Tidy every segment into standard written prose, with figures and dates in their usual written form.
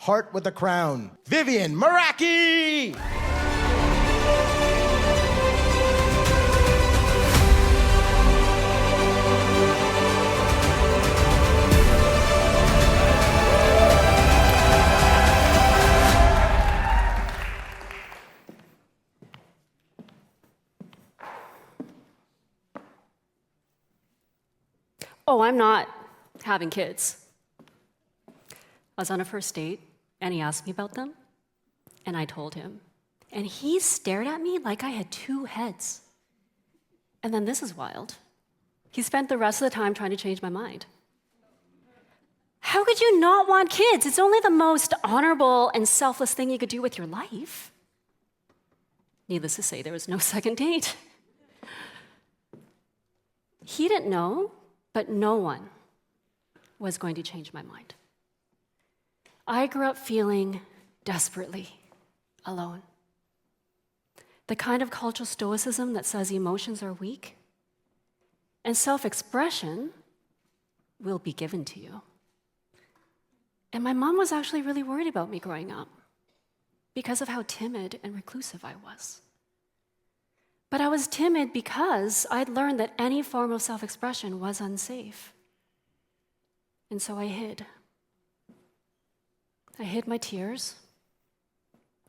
Heart with a crown, Vivian Meraki! Oh, I'm not having kids. I was on a first date, and he asked me about them, and I told him. And he stared at me like I had two heads. And then this is wild. He spent the rest of the time trying to change my mind. How could you not want kids? It's only the most honorable and selfless thing you could do with your life. Needless to say, there was no second date. He didn't know, but no one was going to change my mind. I grew up feeling desperately alone. The kind of cultural stoicism that says emotions are weak and self-expression will be given to you. And my mom was actually really worried about me growing up because of how timid and reclusive I was. But I was timid because I'd learned that any form of self-expression was unsafe. And so I hid. I hid my tears,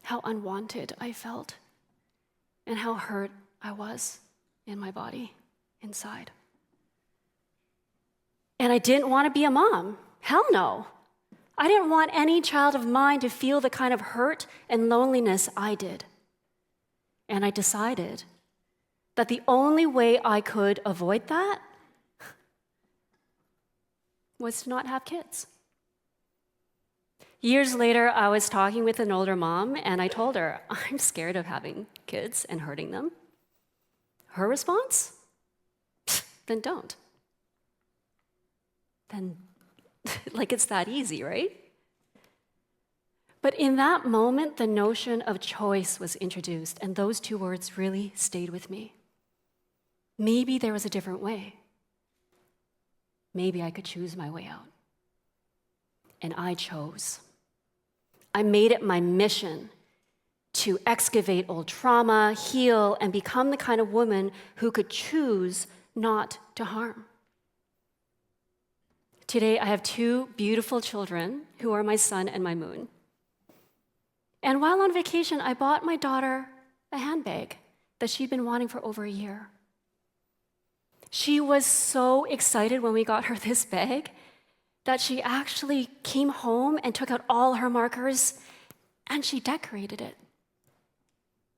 how unwanted I felt, and how hurt I was in my body, inside. And I didn't want to be a mom. Hell no. I didn't want any child of mine to feel the kind of hurt and loneliness I did. And I decided that the only way I could avoid that was to not have kids. Years later, I was talking with an older mom, and I told her, I'm scared of having kids and hurting them. Her response? Then don't. Then, like it's that easy, right? But in that moment, the notion of choice was introduced, and those two words really stayed with me. Maybe there was a different way. Maybe I could choose my way out. And I chose. I made it my mission to excavate old trauma, heal, and become the kind of woman who could choose not to harm. Today, I have two beautiful children who are my sun and my moon. And while on vacation, I bought my daughter a handbag that she'd been wanting for over a year. She was so excited when we got her this bag that she actually came home and took out all her markers and she decorated it.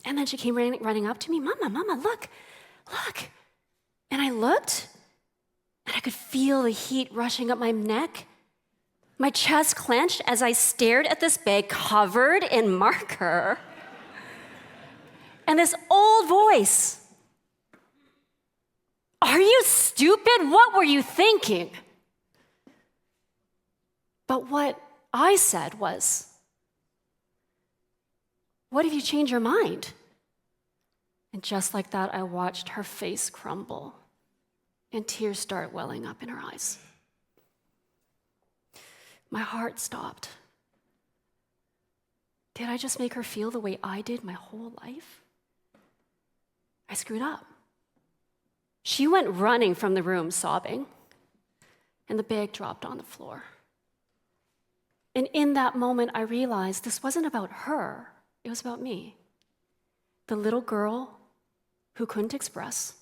And then she came running up to me, Mama, look. And I looked and I could feel the heat rushing up my neck. My chest clenched as I stared at this bag covered in marker. And this old voice, are you stupid? What were you thinking? But what I said was, what if you change your mind? And just like that, I watched her face crumble and tears start welling up in her eyes. My heart stopped. Did I just make her feel the way I did my whole life? I screwed up. She went running from the room sobbing, and the bag dropped on the floor. And in that moment, I realized this wasn't about her, it was about me. The little girl who couldn't express,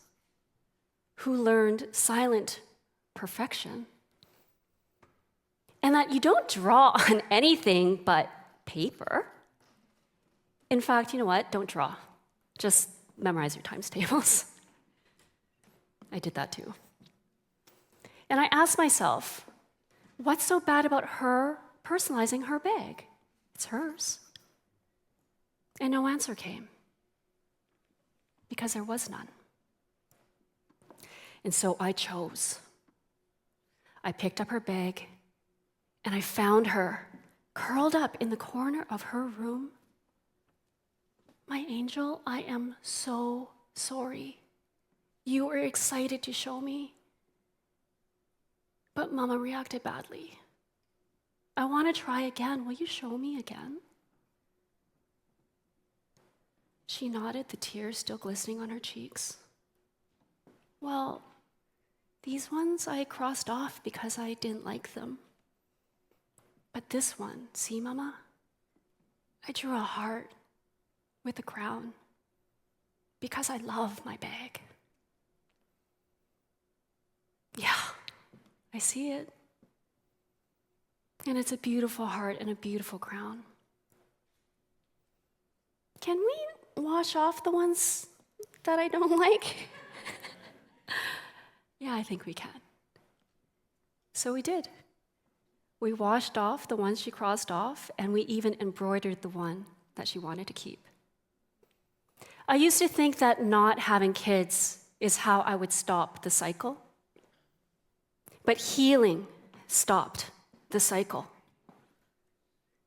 who learned silent perfection, and that you don't draw on anything but paper. In fact, you know what? Don't draw. Just memorize your times tables. I did that too. And I asked myself, what's so bad about her personalizing her bag? It's hers. And no answer came, because there was none. And so I chose. I picked up her bag, and I found her curled up in the corner of her room. My angel, I am so sorry. You were excited to show me, but Mama reacted badly. I want to try again. Will you show me again? She nodded, the tears still glistening on her cheeks. Well, these ones I crossed off because I didn't like them. But this one, see, Mama? I drew a heart with a crown because I love my bag. Yeah, I see it. And it's a beautiful heart and a beautiful crown. Can we wash off the ones that I don't like? Yeah, I think we can. So we did. We washed off the ones she crossed off, and we even embroidered the one that she wanted to keep. I used to think that not having kids is how I would stop the cycle. But healing stopped the cycle.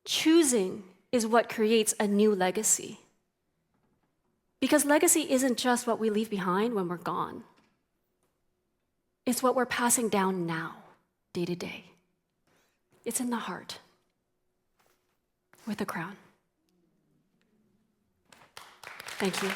Choosing is what creates a new legacy. Because legacy isn't just what we leave behind when we're gone. It's what we're passing down now, day to day. It's in the heart, with a crown. Thank you.